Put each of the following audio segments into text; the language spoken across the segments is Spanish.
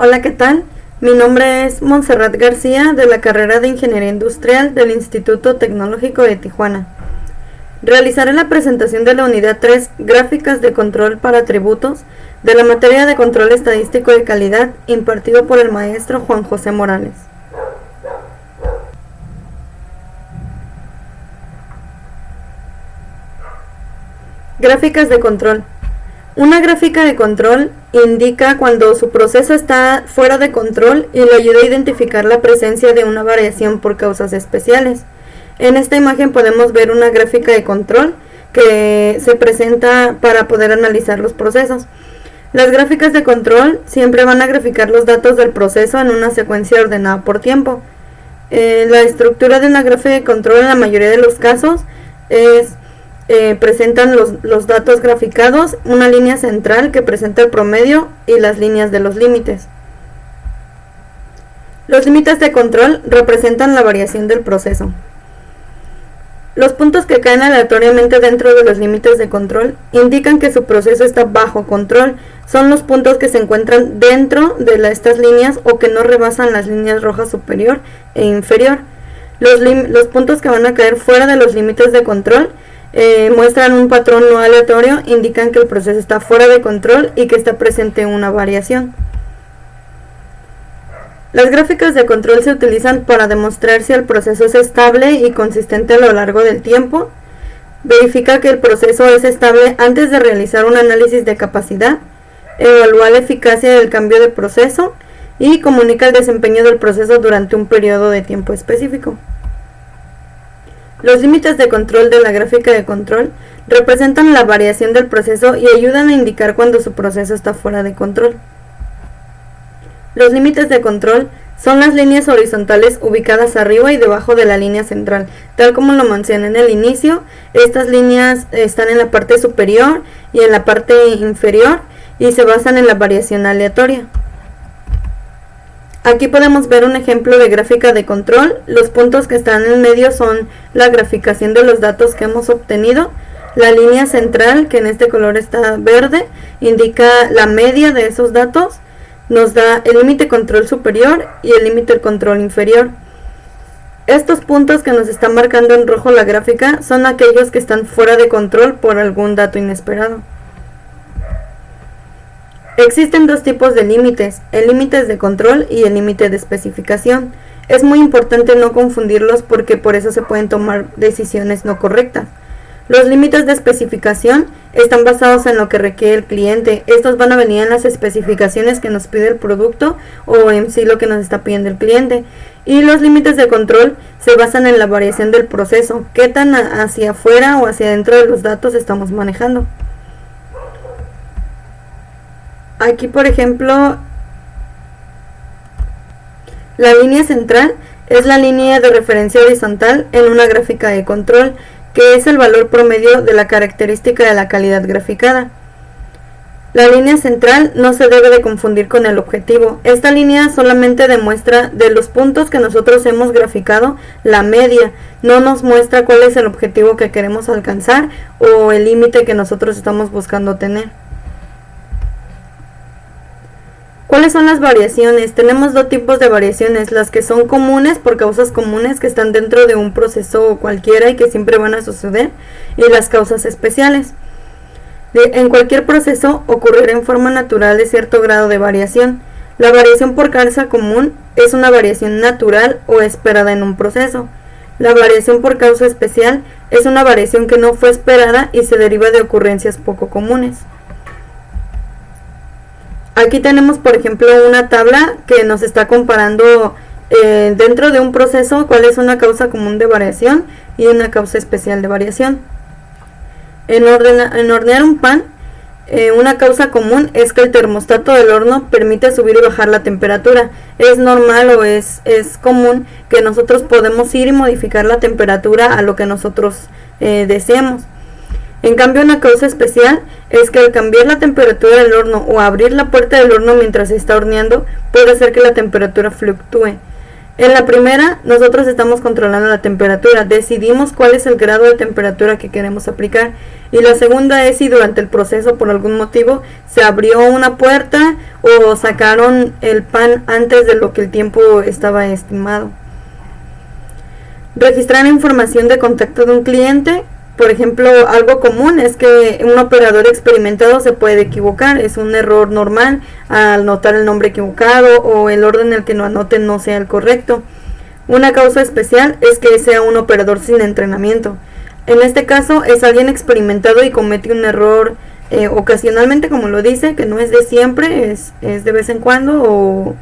Hola, ¿qué tal? Mi nombre es Montserrat García, de la carrera de Ingeniería Industrial del Instituto Tecnológico de Tijuana. Realizaré la presentación de la unidad 3, Gráficas de control para atributos, de la materia de control estadístico de calidad, impartido por el maestro Juan José Morales. Gráficas de control. Una gráfica de control indica cuando su proceso está fuera de control y le ayuda a identificar la presencia de una variación por causas especiales. En esta imagen podemos ver una gráfica de control que se presenta para poder analizar los procesos. Las gráficas de control siempre van a graficar los datos del proceso en una secuencia ordenada por tiempo. La estructura de una gráfica de control en la mayoría de los casos presentan los datos graficados, una línea central que presenta el promedio y las líneas de los límites. Los límites de control representan la variación del proceso. Los puntos que caen aleatoriamente dentro de los límites de control indican que su proceso está bajo control. Son los puntos que se encuentran dentro de estas líneas o que no rebasan las líneas rojas superior e inferior. Los puntos que van a caer fuera de los límites de control muestran un patrón no aleatorio, indican que el proceso está fuera de control y que está presente una variación. Las gráficas de control se utilizan para demostrar si el proceso es estable y consistente a lo largo del tiempo. Verifica que el proceso es estable antes de realizar un análisis de capacidad, evalúa la eficacia del cambio de proceso y comunica el desempeño del proceso durante un periodo de tiempo específico. Los límites de control de la gráfica de control representan la variación del proceso y ayudan a indicar cuando su proceso está fuera de control. Los límites de control son las líneas horizontales ubicadas arriba y debajo de la línea central. Tal como lo mencioné en el inicio, estas líneas están en la parte superior y en la parte inferior y se basan en la variación aleatoria. Aquí podemos ver un ejemplo de gráfica de control. Los puntos que están en medio son la graficación de los datos que hemos obtenido. La línea central, que en este color está verde, indica la media de esos datos. Nos da el límite control superior y el límite control inferior. Estos puntos que nos están marcando en rojo la gráfica son aquellos que están fuera de control por algún dato inesperado. Existen dos tipos de límites, el límite de control y el límite de especificación. Es muy importante no confundirlos porque por eso se pueden tomar decisiones no correctas. Los límites de especificación están basados en lo que requiere el cliente. Estos van a venir en las especificaciones que nos pide el producto o en sí lo que nos está pidiendo el cliente. Y los límites de control se basan en la variación del proceso, qué tan hacia afuera o hacia adentro de los datos estamos manejando. Aquí, por ejemplo, la línea central es la línea de referencia horizontal en una gráfica de control, que es el valor promedio de la característica de la calidad graficada. La línea central no se debe de confundir con el objetivo. Esta línea solamente demuestra de los puntos que nosotros hemos graficado la media, no nos muestra cuál es el objetivo que queremos alcanzar o el límite que nosotros estamos buscando tener. ¿Cuáles son las variaciones? Tenemos dos tipos de variaciones, las que son comunes por causas comunes que están dentro de un proceso cualquiera y que siempre van a suceder, y las causas especiales. En cualquier proceso ocurrirá en forma natural de cierto grado de variación. La variación por causa común es una variación natural o esperada en un proceso. La variación por causa especial es una variación que no fue esperada y se deriva de ocurrencias poco comunes. Aquí tenemos, por ejemplo, una tabla que nos está comparando dentro de un proceso cuál es una causa común de variación y una causa especial de variación. En hornear un pan, una causa común es que el termostato del horno permite subir y bajar la temperatura. Es normal o es común que nosotros podemos ir y modificar la temperatura a lo que nosotros deseemos. En cambio, una causa especial es que al cambiar la temperatura del horno o abrir la puerta del horno mientras se está horneando, puede hacer que la temperatura fluctúe. En la primera, nosotros estamos controlando la temperatura, decidimos cuál es el grado de temperatura que queremos aplicar. Y la segunda es si durante el proceso por algún motivo se abrió una puerta o sacaron el pan antes de lo que el tiempo estaba estimado. Registrar información de contacto de un cliente. Por ejemplo, algo común es que un operador experimentado se puede equivocar, es un error normal al anotar el nombre equivocado o el orden en el que lo anoten no sea el correcto. Una causa especial es que sea un operador sin entrenamiento. En este caso es alguien experimentado y comete un error ocasionalmente, como lo dice, que no es de siempre, es de vez en cuando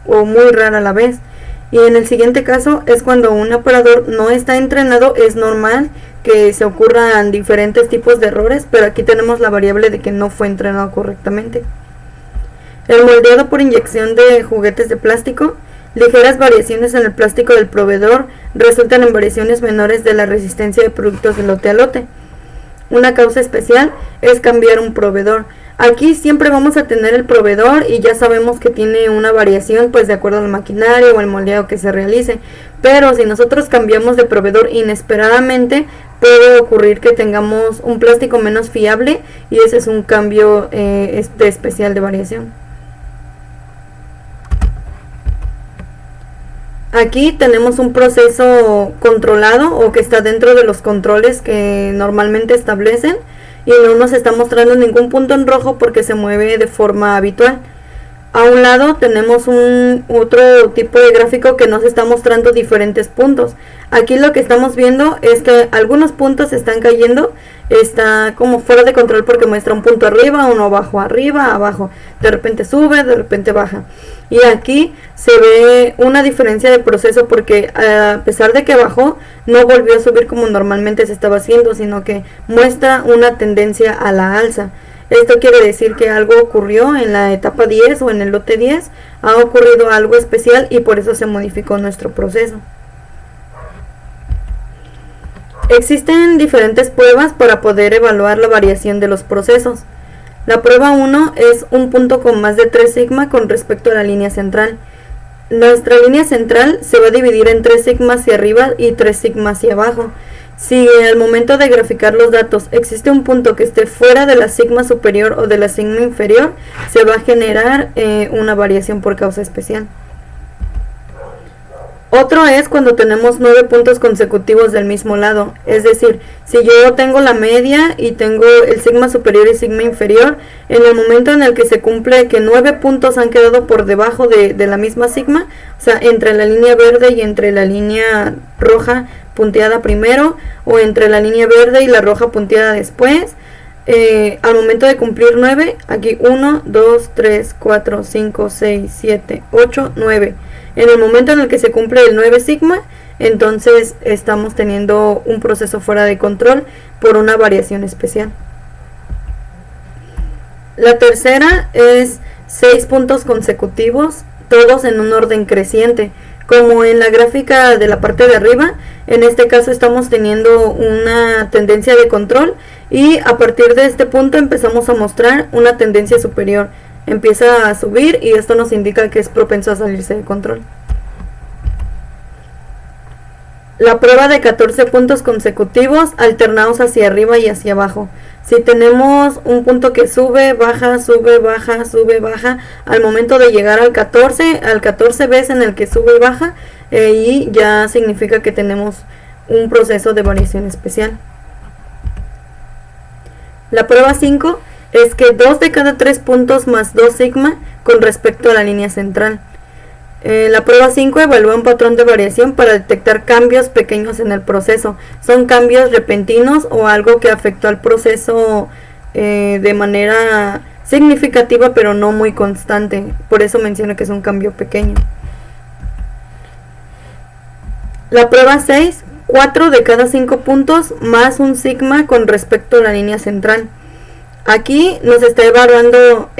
o muy rara a la vez. Y en el siguiente caso es cuando un operador no está entrenado, es normal que se ocurran diferentes tipos de errores, pero aquí tenemos la variable de que no fue entrenado correctamente. El moldeado por inyección de juguetes de plástico. Ligeras variaciones en el plástico del proveedor resultan en variaciones menores de la resistencia de productos de lote a lote. Una causa especial es cambiar un proveedor. Aquí siempre vamos a tener el proveedor y ya sabemos que tiene una variación pues de acuerdo al maquinario o el moldeado que se realice. Pero si nosotros cambiamos de proveedor inesperadamente, puede ocurrir que tengamos un plástico menos fiable y ese es un cambio especial de variación. Aquí tenemos un proceso controlado o que está dentro de los controles que normalmente establecen y no nos está mostrando ningún punto en rojo porque se mueve de forma habitual. A un lado tenemos otro tipo de gráfico que nos está mostrando diferentes puntos. Aquí lo que estamos viendo es que algunos puntos están cayendo, está como fuera de control porque muestra un punto arriba, uno abajo, arriba, abajo. De repente sube, de repente baja. Y aquí se ve una diferencia de proceso porque a pesar de que bajó, no volvió a subir como normalmente se estaba haciendo, sino que muestra una tendencia a la alza. Esto quiere decir que algo ocurrió en la etapa 10 o en el lote 10, ha ocurrido algo especial y por eso se modificó nuestro proceso. Existen diferentes pruebas para poder evaluar la variación de los procesos. La prueba 1 es un punto con más de 3 sigma con respecto a la línea central. Nuestra línea central se va a dividir en 3 sigma hacia arriba y 3 sigma hacia abajo. Si al momento de graficar los datos existe un punto que esté fuera de la sigma superior o de la sigma inferior, se va a generar una variación por causa especial. Otro es cuando tenemos 9 puntos consecutivos del mismo lado, es decir, si yo tengo la media y tengo el sigma superior y sigma inferior, en el momento en el que se cumple que 9 puntos han quedado por debajo de la misma sigma, o sea, entre la línea verde y entre la línea roja punteada primero, o entre la línea verde y la roja punteada después, al momento de cumplir 9, aquí 1, 2, 3, 4, 5, 6, 7, 8, 9. En el momento en el que se cumple el 9 sigma, entonces estamos teniendo un proceso fuera de control por una variación especial. La tercera es 6 puntos consecutivos, todos en un orden creciente. Como en la gráfica de la parte de arriba, en este caso estamos teniendo una tendencia de control y a partir de este punto empezamos a mostrar una tendencia superior. Empieza a subir y esto nos indica que es propenso a salirse de control. La prueba de 14 puntos consecutivos alternados hacia arriba y hacia abajo. Si tenemos un punto que sube, baja, sube, baja, sube, baja, al momento de llegar al 14 veces en el que sube y baja, y ya significa que tenemos un proceso de variación especial. La prueba 5 es que 2 de cada 3 puntos más 2 sigma con respecto a la línea central. La prueba 5 evalúa un patrón de variación para detectar cambios pequeños en el proceso. Son cambios repentinos o algo que afectó al proceso de manera significativa pero no muy constante. Por eso menciono que es un cambio pequeño. La prueba 6, 4 de cada 5 puntos más un sigma con respecto a la línea central. Aquí nos está evaluando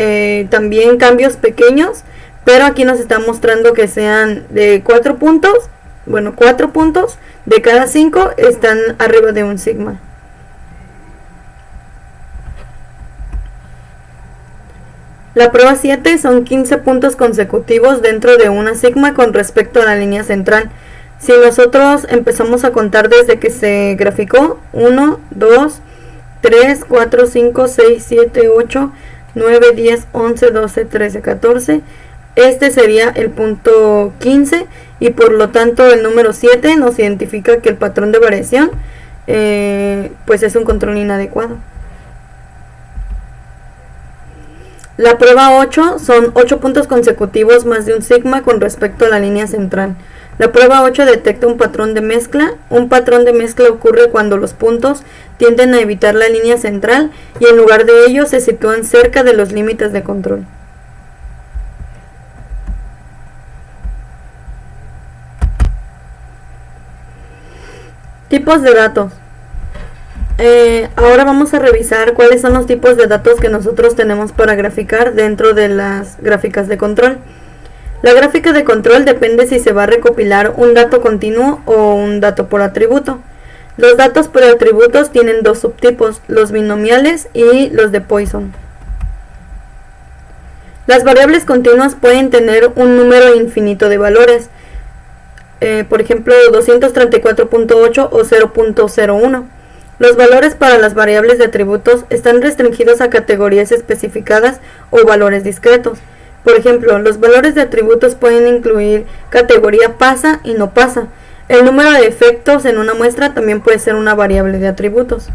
también cambios pequeños, pero aquí nos está mostrando que sean de 4 puntos, bueno, 4 puntos de cada 5 están arriba de un sigma. La prueba 7 son 15 puntos consecutivos dentro de una sigma con respecto a la línea central. Si nosotros empezamos a contar desde que se graficó, 1, 2, 3, 4, 5, 6, 7, 8, 9, 10, 11, 12, 13, 14. Este sería el punto 15 y por lo tanto el número 7 nos identifica que el patrón de variación pues es un control inadecuado. La prueba 8 son 8 puntos consecutivos más de un sigma con respecto a la línea central. La prueba 8 detecta un patrón de mezcla. Un patrón de mezcla ocurre cuando los puntos tienden a evitar la línea central y en lugar de ello se sitúan cerca de los límites de control. Tipos de datos. Ahora vamos a revisar cuáles son los tipos de datos que nosotros tenemos para graficar dentro de las gráficas de control. La gráfica de control depende si se va a recopilar un dato continuo o un dato por atributo. Los datos por atributos tienen dos subtipos, los binomiales y los de Poisson. Las variables continuas pueden tener un número infinito de valores, por ejemplo 234.8 o 0.01. Los valores para las variables de atributos están restringidos a categorías especificadas o valores discretos. Por ejemplo, los valores de atributos pueden incluir categoría pasa y no pasa. El número de efectos en una muestra también puede ser una variable de atributos.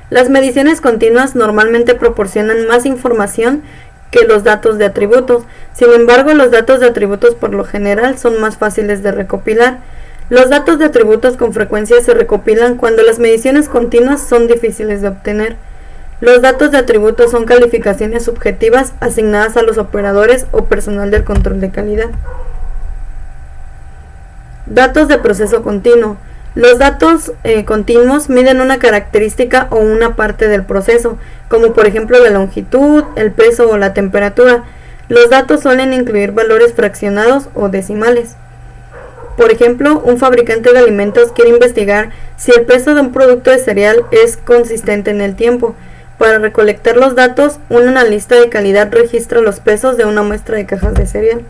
Las mediciones continuas normalmente proporcionan más información que los datos de atributos. Sin embargo, los datos de atributos por lo general son más fáciles de recopilar. Los datos de atributos con frecuencia se recopilan cuando las mediciones continuas son difíciles de obtener. Los datos de atributos son calificaciones subjetivas asignadas a los operadores o personal del control de calidad. Datos de proceso continuo. Los datos continuos miden una característica o una parte del proceso, como por ejemplo la longitud, el peso o la temperatura. Los datos suelen incluir valores fraccionados o decimales. Por ejemplo, un fabricante de alimentos quiere investigar si el peso de un producto de cereal es consistente en el tiempo. Para recolectar los datos, un analista de calidad registra los pesos de una muestra de cajas de cereal.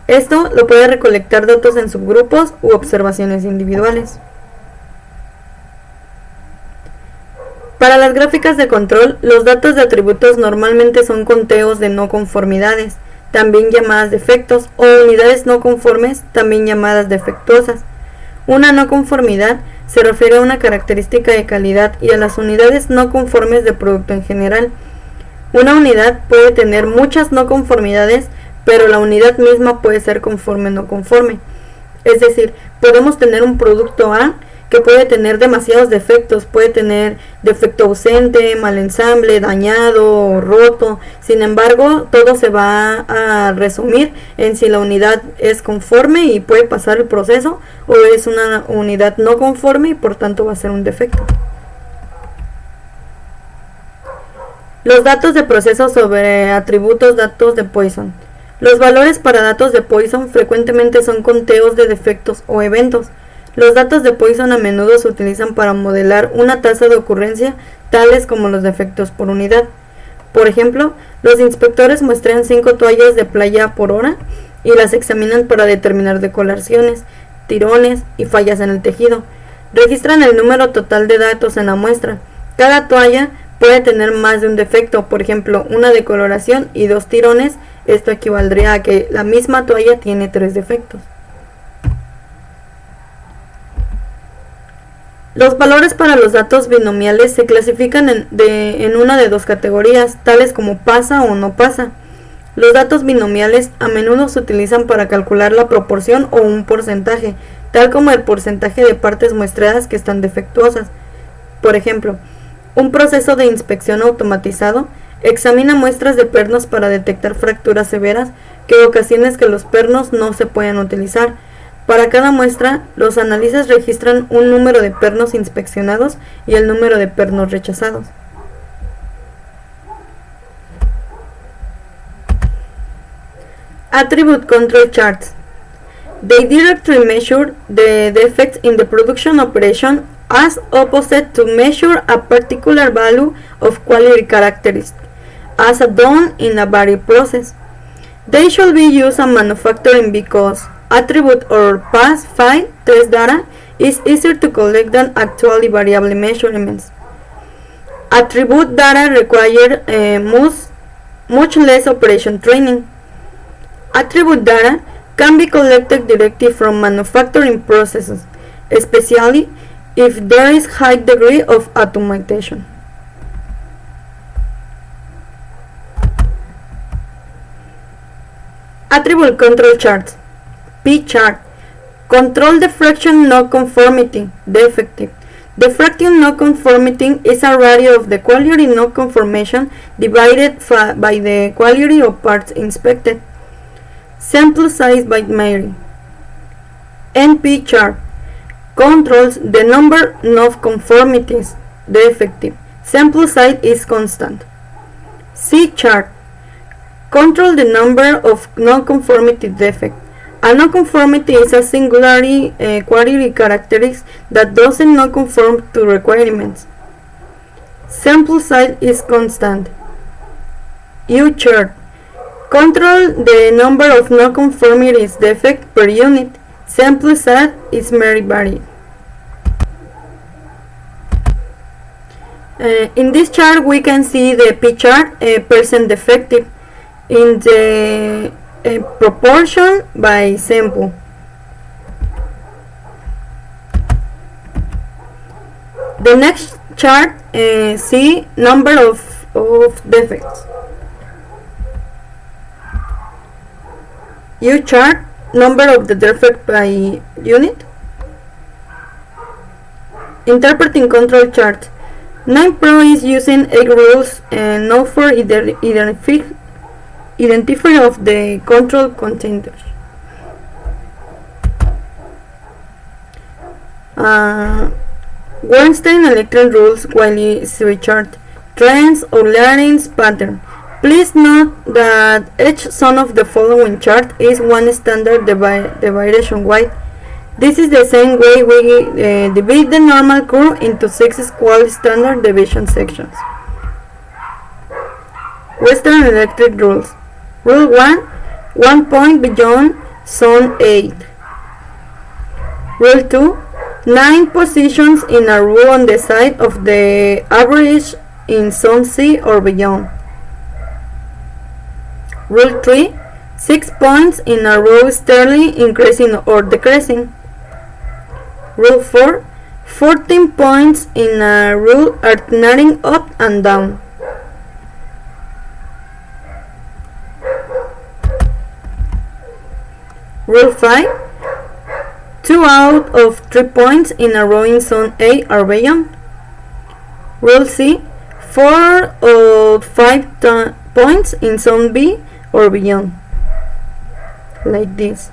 Esto lo puede recolectar datos en subgrupos u observaciones individuales. Para las gráficas de control, los datos de atributos normalmente son conteos de no conformidades, también llamadas defectos, o unidades no conformes, también llamadas defectuosas. Una no conformidad se refiere a una característica de calidad y a las unidades no conformes de producto en general. Una unidad puede tener muchas no conformidades, pero la unidad misma puede ser conforme o no conforme. Es decir, podemos tener un producto A que puede tener demasiados defectos, puede tener defecto ausente, mal ensamble, dañado, roto. Sin embargo, todo se va a resumir en si la unidad es conforme y puede pasar el proceso, o es una unidad no conforme y por tanto va a ser un defecto. Los datos de proceso sobre atributos, datos de Poisson. Los valores para datos de Poisson frecuentemente son conteos de defectos o eventos. Los datos de Poisson a menudo se utilizan para modelar una tasa de ocurrencia, tales como los defectos por unidad. Por ejemplo, los inspectores muestran 5 toallas de playa por hora y las examinan para determinar decoloraciones, tirones y fallas en el tejido. Registran el número total de datos en la muestra. Cada toalla puede tener más de un defecto, por ejemplo, una decoloración y 2 tirones. Esto equivaldría a que la misma toalla tiene 3 defectos. Los valores para los datos binomiales se clasifican en una de dos categorías, tales como pasa o no pasa. Los datos binomiales a menudo se utilizan para calcular la proporción o un porcentaje, tal como el porcentaje de partes muestreadas que están defectuosas. Por ejemplo, un proceso de inspección automatizado examina muestras de pernos para detectar fracturas severas que ocasionan que los pernos no se puedan utilizar. Para cada muestra, los analistas registran un número de pernos inspeccionados y el número de pernos rechazados. Attribute Control Charts. They directly measure the defects in the production operation as opposed to measure a particular value of quality characteristic, as done in a varied process. They should be used in manufacturing because attribute or pass file test data is easier to collect than actually variable measurements. Attribute data require much less operation training. Attribute data can be collected directly from manufacturing processes, especially if there is high degree of automation. Attribute control charts. P-chart. Control diffraction nonconformity, defective. Diffraction nonconformity is a ratio of the quality nonconformation divided by the quality of parts inspected. Sample size by Mary. NP chart controls the number of conformities, defective. Sample size is constant. C chart control the number of nonconformity defect. A nonconformity is a singularly quality characteristic that doesn't not conform to requirements. Sample size is constant. U chart control the number of nonconformities defect per unit. Sample size is very varied. In this chart we can see the P chart percent defective in the proportion by sample. The next chart see number of defects. U chart number of the defect by unit. Interpreting control chart. 9 Pro is using 8 rules and now for identify of the control containers. Weinstein electron rules quality chart. Trends or learnings pattern. Please note that each zone of the following chart is one standard deviation wide. This is the same way we divide the normal curve into 6 equal standard deviation sections. Western electric rules. Rule 1. 1 point beyond zone 8. Rule 2. 9 positions in a row on the side of the average in zone C or beyond. Rule 3. 6 points in a row steadily increasing or decreasing. Rule 4. 14 points in a row alternating up and down. Rule 5. 2 out of 3 points in a row in zone A or beyond. Rule C. 4 of 5 points in zone B or beyond. Like this.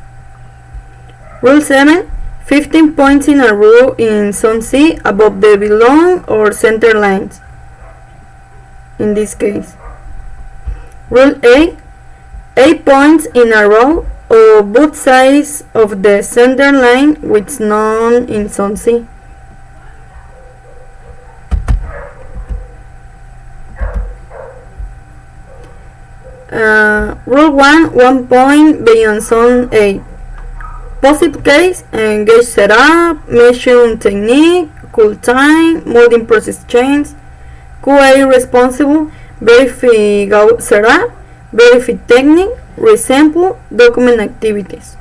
Rule 7. 15 points in a row in zone C above the below or center lines. In this case. Rule 8. 8 points in a row on both sides of the center line with none in zone C. Rule 1. 1 point beyond zone A. Positive case, gauge setup, measuring technique, cool time, molding process change, QA responsible, verify setup, verify technique, resample, document activities.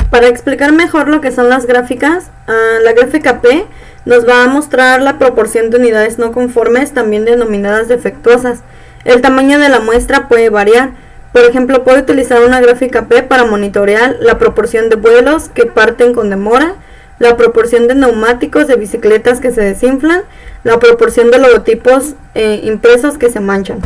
Para explicar mejor lo que son las gráficas, la gráfica P nos va a mostrar la proporción de unidades no conformes, también denominadas defectuosas. El tamaño de la muestra puede variar. Por ejemplo, puede utilizar una gráfica P para monitorear la proporción de vuelos que parten con demora, la proporción de neumáticos de bicicletas que se desinflan, la proporción de logotipos impresos que se manchan.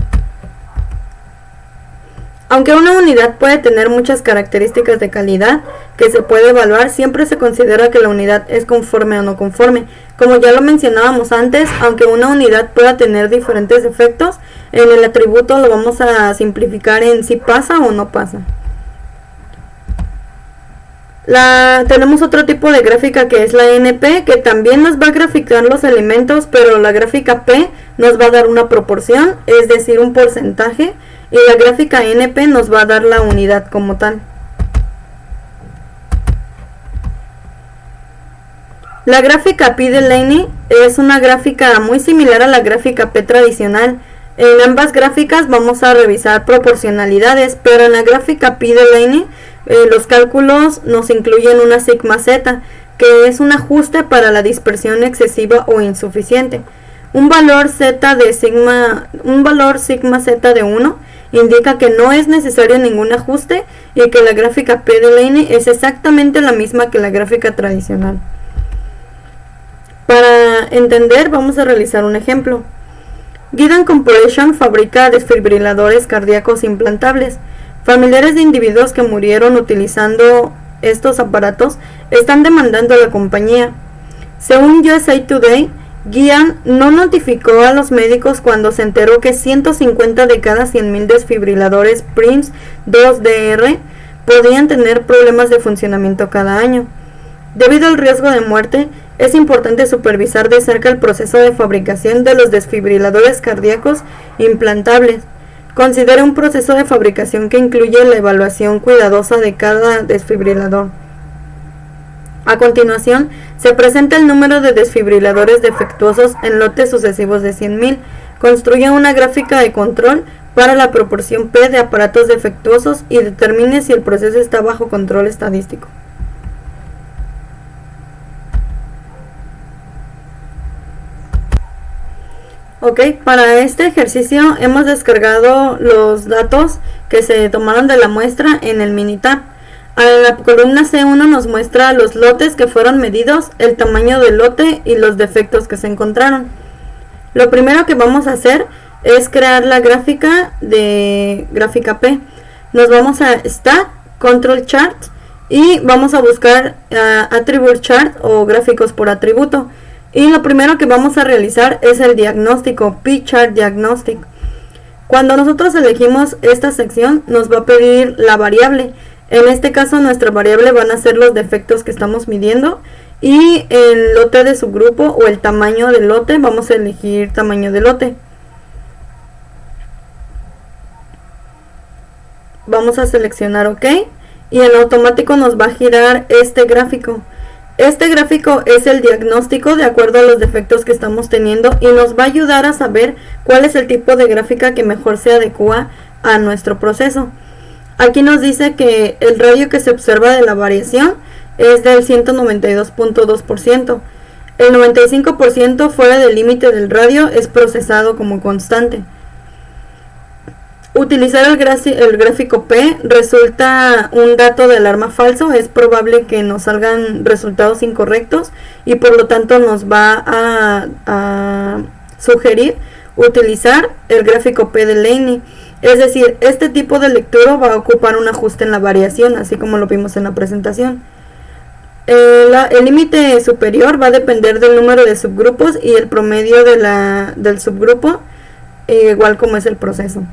Aunque una unidad puede tener muchas características de calidad que se puede evaluar, siempre se considera que la unidad es conforme o no conforme. Como ya lo mencionábamos antes, aunque una unidad pueda tener diferentes efectos, en el atributo lo vamos a simplificar en si pasa o no pasa. Tenemos otro tipo de gráfica que es la NP, que también nos va a graficar los elementos, pero la gráfica P nos va a dar una proporción, es decir, un porcentaje, y la gráfica NP nos va a dar la unidad como tal. La gráfica P-Delaunay es una gráfica muy similar a la gráfica P tradicional. En ambas gráficas vamos a revisar proporcionalidades, pero en la gráfica P-Delaunay los cálculos nos incluyen una sigma z, que es un ajuste para la dispersión excesiva o insuficiente. Un valor sigma z de 1 indica que no es necesario ningún ajuste y que la gráfica P-Delaunay es exactamente la misma que la gráfica tradicional. Para entender, vamos a realizar un ejemplo. Gedeon Corporation fabrica desfibriladores cardíacos implantables. Familiares de individuos que murieron utilizando estos aparatos están demandando a la compañía. Según USA Today, Gedeon no notificó a los médicos cuando se enteró que 150 de cada 100.000 desfibriladores PRIMS 2DR podían tener problemas de funcionamiento cada año. Debido al riesgo de muerte, es importante supervisar de cerca el proceso de fabricación de los desfibriladores cardíacos implantables. Considere un proceso de fabricación que incluye la evaluación cuidadosa de cada desfibrilador. A continuación, se presenta el número de desfibriladores defectuosos en lotes sucesivos de 100.000. Construya una gráfica de control para la proporción P de aparatos defectuosos y determine si el proceso está bajo control estadístico. Ok, para este ejercicio hemos descargado los datos que se tomaron de la muestra en el Minitab. A la columna C1 nos muestra los lotes que fueron medidos, el tamaño del lote y los defectos que se encontraron. Lo primero que vamos a hacer es crear la gráfica de gráfica P. Nos vamos a Stat, Control Chart y vamos a buscar Attribute Chart o gráficos por atributo. Y lo primero que vamos a realizar es el diagnóstico, P-Chart Diagnostic. Cuando nosotros elegimos esta sección, nos va a pedir la variable. En este caso, nuestra variable van a ser los defectos que estamos midiendo. Y el lote de subgrupo o el tamaño del lote, vamos a elegir tamaño de lote. Vamos a seleccionar OK. Y en automático nos va a girar este gráfico. Este gráfico es el diagnóstico de acuerdo a los defectos que estamos teniendo y nos va a ayudar a saber cuál es el tipo de gráfica que mejor se adecua a nuestro proceso. Aquí nos dice que el radio que se observa de la variación es del 192.2%. El 95% fuera del límite del radio es procesado como constante. Utilizar el gráfico P resulta un dato de alarma falso. Es probable que nos salgan resultados incorrectos y por lo tanto nos va a sugerir utilizar el gráfico P-Delaunay. Es decir, este tipo de lectura va a ocupar un ajuste en la variación, así como lo vimos en la presentación. El límite superior va a depender del número de subgrupos y el promedio del subgrupo, igual como es el proceso.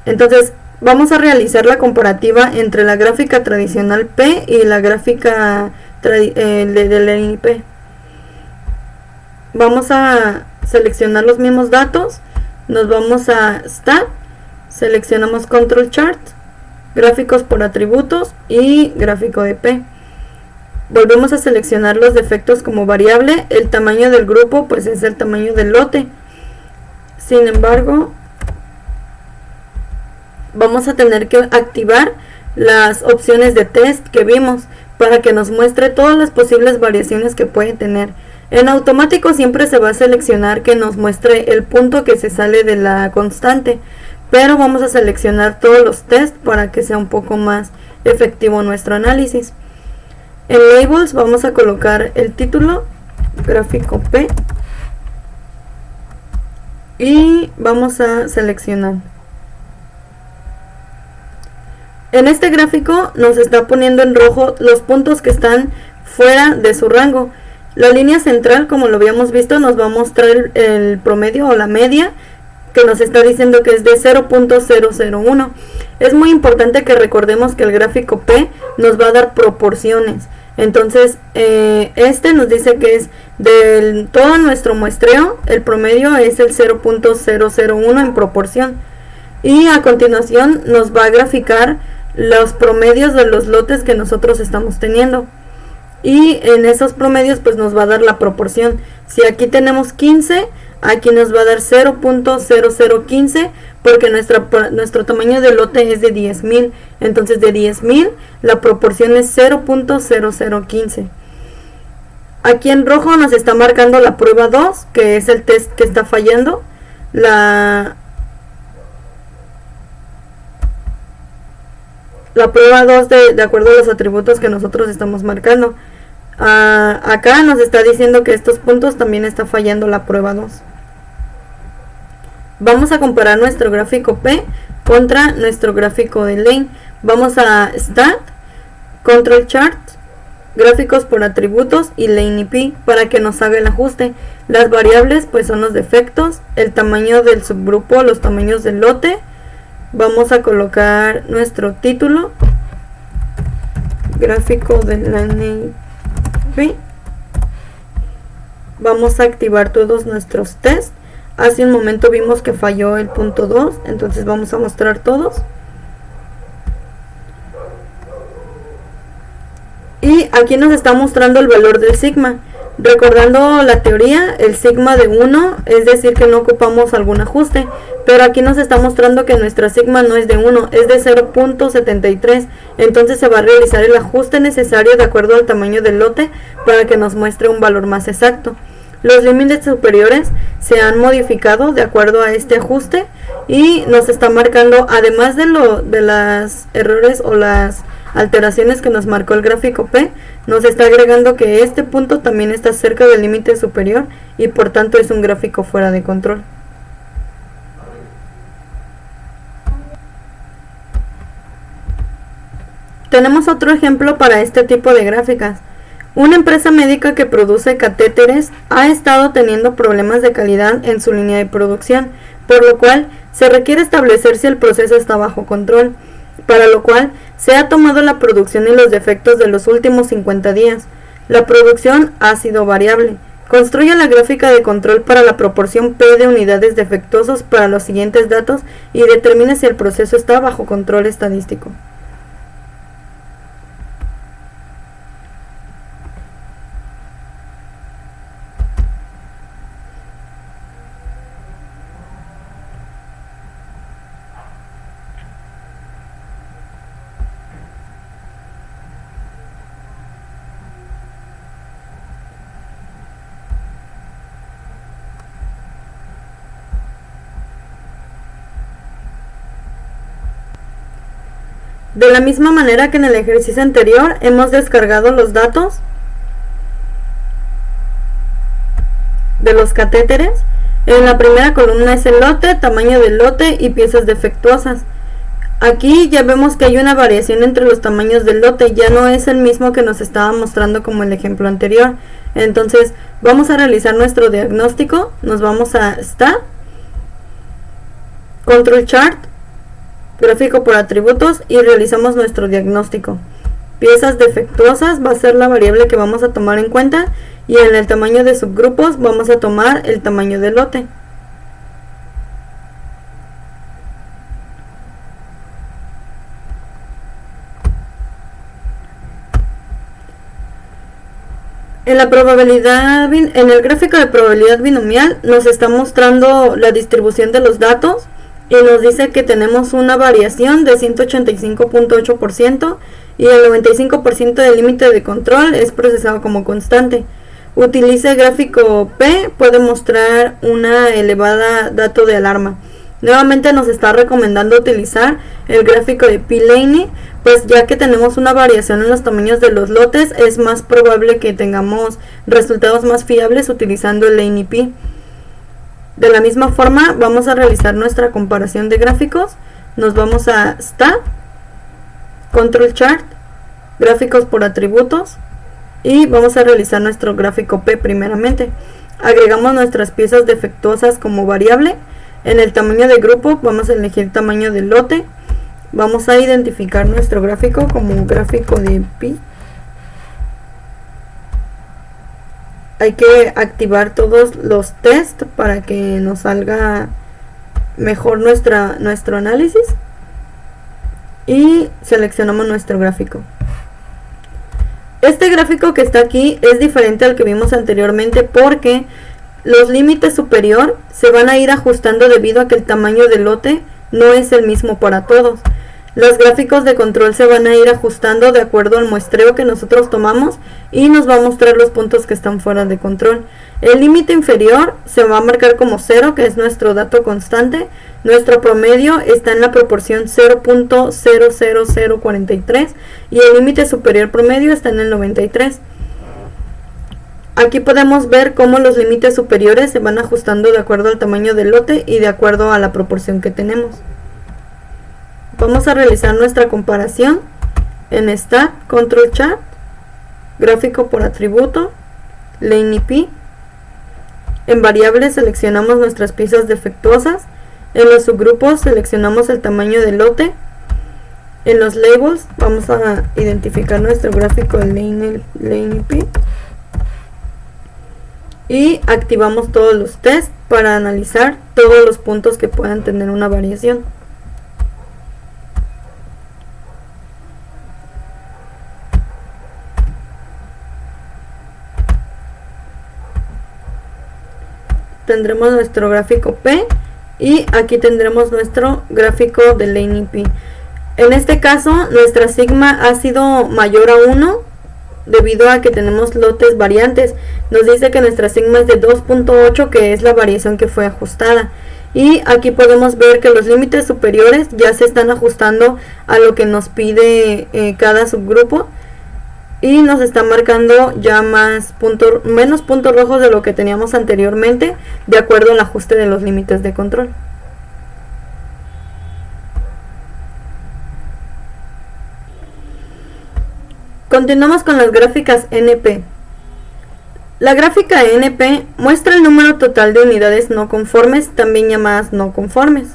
Entonces vamos a realizar la comparativa entre la gráfica tradicional P y la gráfica de P. Vamos a seleccionar los mismos datos, nos vamos a Stat, seleccionamos Control Chart, gráficos por atributos y gráfico de P. Volvemos a seleccionar los defectos como variable, el tamaño del grupo pues es el tamaño del lote. Sin embargo, vamos a tener que activar las opciones de test que vimos para que nos muestre todas las posibles variaciones que puede tener. En automático siempre se va a seleccionar que nos muestre el punto que se sale de la constante, pero vamos a seleccionar todos los tests para que sea un poco más efectivo nuestro análisis. En Labels vamos a colocar el título, gráfico P, y vamos a seleccionar. En este gráfico nos está poniendo en rojo los puntos que están fuera de su rango. La línea central, como lo habíamos visto, nos va a mostrar el promedio o la media, que nos está diciendo que es de 0.001. Es muy importante que recordemos que el gráfico P nos va a dar proporciones. Entonces, este nos dice que es de todo nuestro muestreo, el promedio es el 0.001 en proporción. Y a continuación nos va a graficar los promedios de los lotes que nosotros estamos teniendo. Y en esos promedios pues nos va a dar la proporción. Si aquí tenemos 15, aquí nos va a dar 0.0015 porque nuestro tamaño de lote es de 10,000. Entonces de 10,000 la proporción es 0.0015. Aquí en rojo nos está marcando la prueba 2, que es el test que está fallando. La prueba 2 de acuerdo a los atributos que nosotros estamos marcando. Acá nos está diciendo que estos puntos también está fallando la prueba 2. Vamos a comparar nuestro gráfico P contra nuestro gráfico de Lane. Vamos a Stat, Control Chart, Gráficos por atributos y Lane P para que nos haga el ajuste. Las variables pues son los defectos, el tamaño del subgrupo, los tamaños del lote. Vamos a colocar nuestro título, gráfico de Lane P. Vamos a activar todos nuestros tests. Hace un momento vimos que falló el punto 2, entonces vamos a mostrar todos. Y aquí nos está mostrando el valor del sigma. Recordando la teoría, el sigma de 1 es decir que no ocupamos algún ajuste, pero aquí nos está mostrando que nuestra sigma no es de 1, es de 0.73, entonces se va a realizar el ajuste necesario de acuerdo al tamaño del lote para que nos muestre un valor más exacto. Los límites superiores se han modificado de acuerdo a este ajuste y nos está marcando, además de las errores o las alteraciones que nos marcó el gráfico P, nos está agregando que este punto también está cerca del límite superior y por tanto es un gráfico fuera de control. Tenemos otro ejemplo para este tipo de gráficas. Una empresa médica que produce catéteres ha estado teniendo problemas de calidad en su línea de producción, por lo cual se requiere establecer si el proceso está bajo control, para lo cual se ha tomado la producción y los defectos de los últimos 50 días. La producción ha sido variable. Construye la gráfica de control para la proporción P de unidades defectuosos para los siguientes datos y determine si el proceso está bajo control estadístico. De la misma manera que en el ejercicio anterior hemos descargado los datos de los catéteres. En la primera columna es el lote, tamaño del lote y piezas defectuosas. Aquí ya vemos que hay una variación entre los tamaños del lote, ya no es el mismo que nos estaba mostrando como el ejemplo anterior. Entonces vamos a realizar nuestro diagnóstico, nos vamos a Stat, Control Chart, Gráfico por atributos y realizamos nuestro diagnóstico. Piezas defectuosas va a ser la variable que vamos a tomar en cuenta y en el tamaño de subgrupos vamos a tomar el tamaño del lote. En el gráfico de probabilidad binomial nos está mostrando la distribución de los datos y nos dice que tenemos una variación de 185.8% y el 95% del límite de control es procesado como constante. Utilice el gráfico P, puede mostrar una elevada dato de alarma. Nuevamente nos está recomendando utilizar el gráfico de P-Laney, pues ya que tenemos una variación en los tamaños de los lotes, es más probable que tengamos resultados más fiables utilizando el Laney P. De la misma forma vamos a realizar nuestra comparación de gráficos. Nos vamos a Stat, Control Chart, gráficos por atributos, y vamos a realizar nuestro gráfico P primeramente. Agregamos nuestras piezas defectuosas como variable. En el tamaño de grupo vamos a elegir tamaño de lote. Vamos a identificar nuestro gráfico como un gráfico de pi. Hay que activar todos los tests para que nos salga mejor nuestro análisis. Y seleccionamos nuestro gráfico. Este gráfico que está aquí es diferente al que vimos anteriormente porque los límites superior se van a ir ajustando debido a que el tamaño del lote no es el mismo para todos. Los gráficos de control se van a ir ajustando de acuerdo al muestreo que nosotros tomamos y nos va a mostrar los puntos que están fuera de control. El límite inferior se va a marcar como 0, que es nuestro dato constante. Nuestro promedio está en la proporción 0.00043 y el límite superior promedio está en el 93. Aquí podemos ver cómo los límites superiores se van ajustando de acuerdo al tamaño del lote y de acuerdo a la proporción que tenemos. Vamos a realizar nuestra comparación en Stat, Control Chart, gráfico por atributo, Lane P. En variables seleccionamos nuestras piezas defectuosas. En los subgrupos seleccionamos el tamaño del lote. En los labels vamos a identificar nuestro gráfico de Lane P. Y activamos todos los tests para analizar todos los puntos que puedan tener una variación. Tendremos nuestro gráfico P y aquí tendremos nuestro gráfico de Lane P. En este caso nuestra sigma ha sido mayor a 1 debido a que tenemos lotes variantes. Nos dice que nuestra sigma es de 2.8, que es la variación que fue ajustada. Y aquí podemos ver que los límites superiores ya se están ajustando a lo que nos pide cada subgrupo. Y nos está marcando ya menos puntos rojos de lo que teníamos anteriormente, de acuerdo al ajuste de los límites de control. Continuamos con las gráficas NP. La gráfica NP muestra el número total de unidades no conformes, también llamadas no conformes.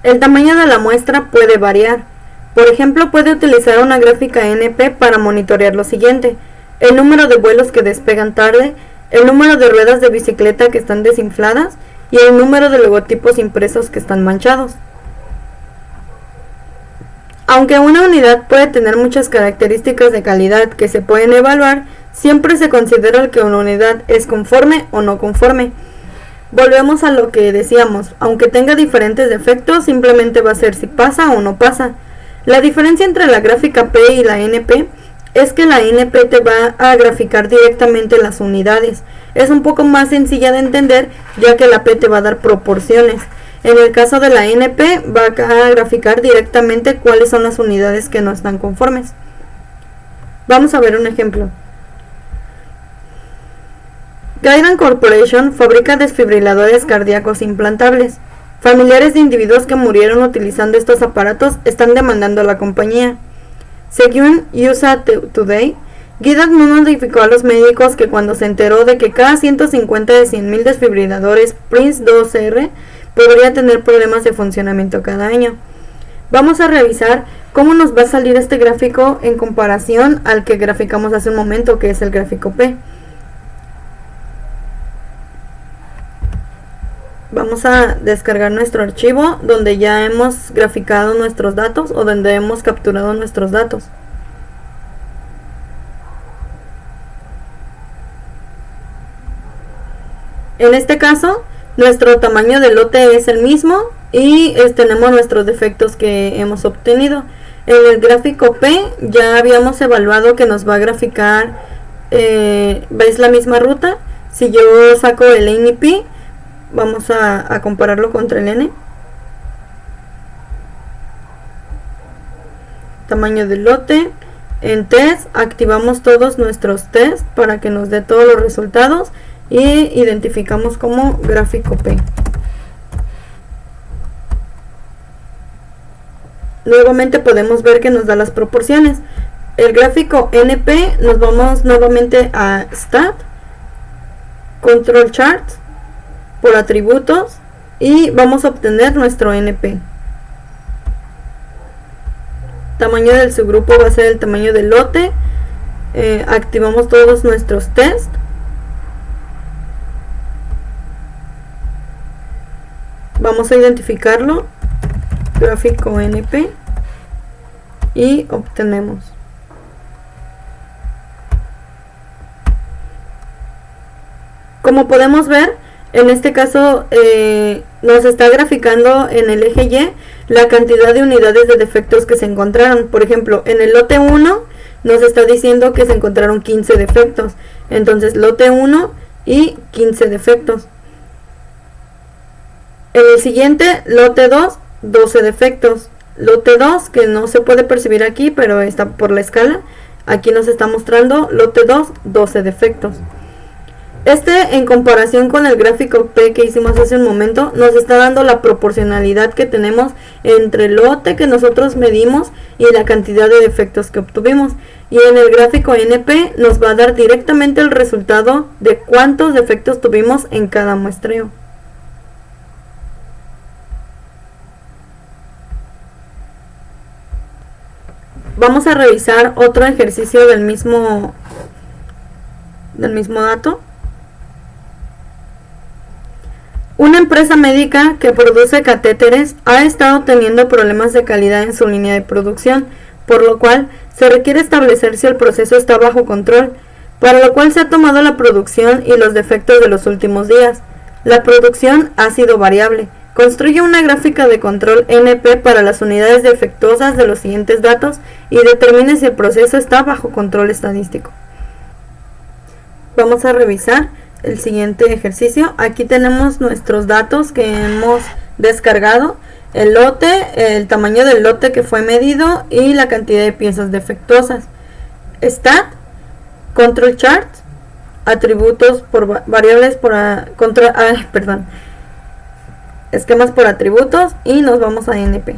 El tamaño de la muestra puede variar. Por ejemplo, puede utilizar una gráfica NP para monitorear lo siguiente: el número de vuelos que despegan tarde, el número de ruedas de bicicleta que están desinfladas y el número de logotipos impresos que están manchados. Aunque una unidad puede tener muchas características de calidad que se pueden evaluar, siempre se considera que una unidad es conforme o no conforme. Volvemos a lo que decíamos: aunque tenga diferentes defectos, simplemente va a ser si pasa o no pasa. La diferencia entre la gráfica P y la NP es que la NP te va a graficar directamente las unidades. Es un poco más sencilla de entender, ya que la P te va a dar proporciones. En el caso de la NP va a graficar directamente cuáles son las unidades que no están conformes. Vamos a ver un ejemplo. Guidant Corporation fabrica desfibriladores cardíacos implantables. Familiares de individuos que murieron utilizando estos aparatos están demandando a la compañía. Según USA Today, Guidant no notificó a los médicos que cuando se enteró de que cada 150 de 100.000 desfibriladores Prince 2R podría tener problemas de funcionamiento cada año. Vamos a revisar cómo nos va a salir este gráfico en comparación al que graficamos hace un momento, que es el gráfico P. Vamos a descargar nuestro archivo donde ya hemos graficado nuestros datos o donde hemos capturado nuestros datos. En este caso, nuestro tamaño de lote es el mismo y tenemos nuestros defectos que hemos obtenido. En el gráfico P ya habíamos evaluado que nos va a graficar, ¿veis la misma ruta? Si yo saco el NP, vamos a compararlo contra el N. Tamaño del lote. En test activamos todos nuestros tests para que nos dé todos los resultados y identificamos como gráfico P. nuevamente podemos ver que nos da las proporciones. El gráfico NP, nos vamos nuevamente a Stat, Control Chart, por atributos, y vamos a obtener nuestro NP. Tamaño del subgrupo va a ser el tamaño del lote. Activamos todos nuestros tests. Vamos a identificarlo, gráfico NP, y obtenemos. Como podemos ver, en este caso nos está graficando en el eje Y la cantidad de unidades de defectos que se encontraron. Por ejemplo, en el lote 1 nos está diciendo que se encontraron 15 defectos. Entonces, lote 1 y 15 defectos. En el siguiente, lote 2, 12 defectos. Lote 2, que no se puede percibir aquí, pero está por la escala. Aquí nos está mostrando lote 2, 12 defectos. En comparación con el gráfico P que hicimos hace un momento, nos está dando la proporcionalidad que tenemos entre el lote que nosotros medimos y la cantidad de defectos que obtuvimos. Y en el gráfico NP nos va a dar directamente el resultado de cuántos defectos tuvimos en cada muestreo. Vamos a revisar otro ejercicio del mismo dato. Una empresa médica que produce catéteres ha estado teniendo problemas de calidad en su línea de producción, por lo cual se requiere establecer si el proceso está bajo control, para lo cual se ha tomado la producción y los defectos de los últimos días. La producción ha sido variable. Construye una gráfica de control NP para las unidades defectuosas de los siguientes datos y determine si el proceso está bajo control estadístico. Vamos a revisar el siguiente ejercicio. Aquí tenemos nuestros datos que hemos descargado, el lote, el tamaño del lote que fue medido y la cantidad de piezas defectuosas. Stat, Control Chart, atributos por variables por esquemas por atributos, y nos vamos a NP.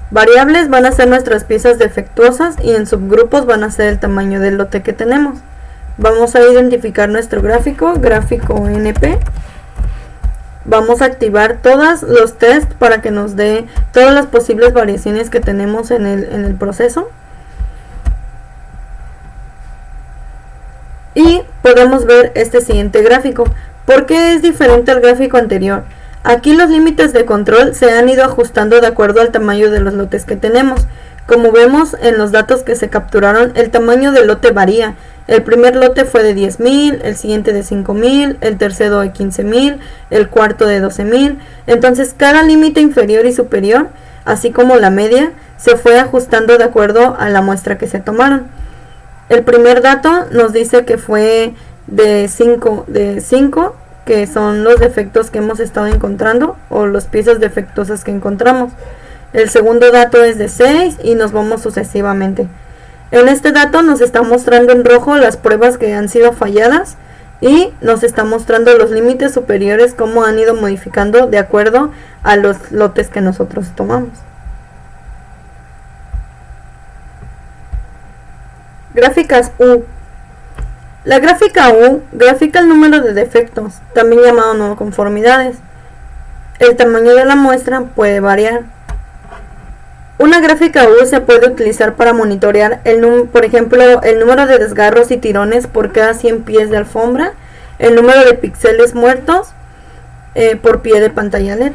Variables van a ser nuestras piezas defectuosas y en subgrupos van a ser el tamaño del lote que tenemos. Vamos a identificar nuestro gráfico NP. Vamos a activar todos los tests para que nos dé todas las posibles variaciones que tenemos en el proceso. Y podemos ver este siguiente gráfico. ¿Por qué es diferente al gráfico anterior? Aquí los límites de control se han ido ajustando de acuerdo al tamaño de los lotes que tenemos. Como vemos en los datos que se capturaron, el tamaño del lote varía. El primer lote fue de 10.000, el siguiente de 5.000, el tercero de 15.000, el cuarto de 12.000. Entonces cada límite inferior y superior, así como la media, se fue ajustando de acuerdo a la muestra que se tomaron. El primer dato nos dice que fue de 5, que son los defectos que hemos estado encontrando o las piezas defectuosas que encontramos. El segundo dato es de 6 y nos vamos sucesivamente. En este dato nos está mostrando en rojo las pruebas que han sido falladas y nos está mostrando los límites superiores, cómo han ido modificando de acuerdo a los lotes que nosotros tomamos. Gráficas U. La gráfica U grafica el número de defectos, también llamado no conformidades. El tamaño de la muestra puede variar. Una gráfica U se puede utilizar para monitorear, por ejemplo, el número de desgarros y tirones por cada 100 pies de alfombra, el número de píxeles muertos por pie de pantalla LED.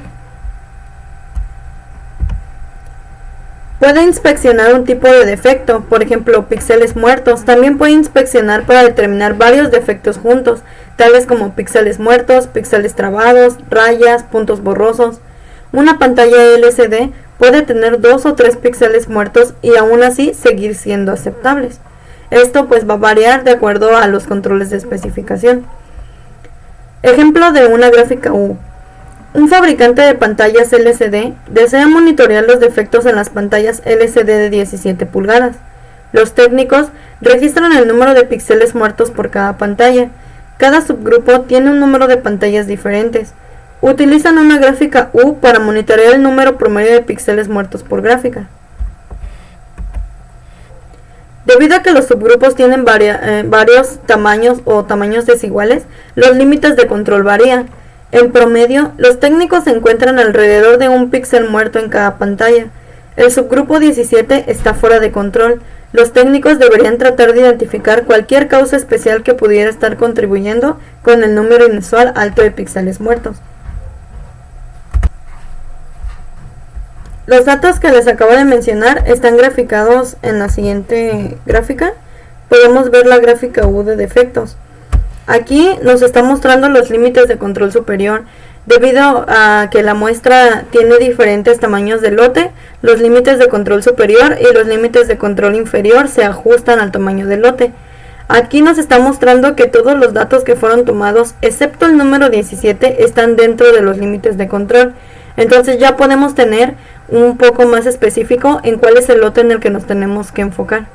Puede inspeccionar un tipo de defecto, por ejemplo, píxeles muertos. También puede inspeccionar para determinar varios defectos juntos, tales como píxeles muertos, píxeles trabados, rayas, puntos borrosos. Una pantalla LCD puede tener 2 o 3 píxeles muertos y aún así seguir siendo aceptables. Esto pues va a variar de acuerdo a los controles de especificación. Ejemplo de una gráfica U. Un fabricante de pantallas LCD desea monitorear los defectos en las pantallas LCD de 17 pulgadas. Los técnicos registran el número de píxeles muertos por cada pantalla. Cada subgrupo tiene un número de pantallas diferentes. Utilizan una gráfica U para monitorear el número promedio de píxeles muertos por gráfica. Debido a que los subgrupos tienen varios tamaños o tamaños desiguales, los límites de control varían. En promedio, los técnicos encuentran alrededor de un píxel muerto en cada pantalla. El subgrupo 17 está fuera de control. Los técnicos deberían tratar de identificar cualquier causa especial que pudiera estar contribuyendo con el número inusual alto de píxeles muertos. Los datos que les acabo de mencionar están graficados en la siguiente gráfica. Podemos ver la gráfica U de defectos. Aquí nos está mostrando los límites de control superior. Debido a que la muestra tiene diferentes tamaños de lote, los límites de control superior y los límites de control inferior se ajustan al tamaño del lote. Aquí nos está mostrando que todos los datos que fueron tomados, excepto el número 17, están dentro de los límites de control. Entonces ya podemos tener un poco más específico en cuál es el lote en el que nos tenemos que enfocar.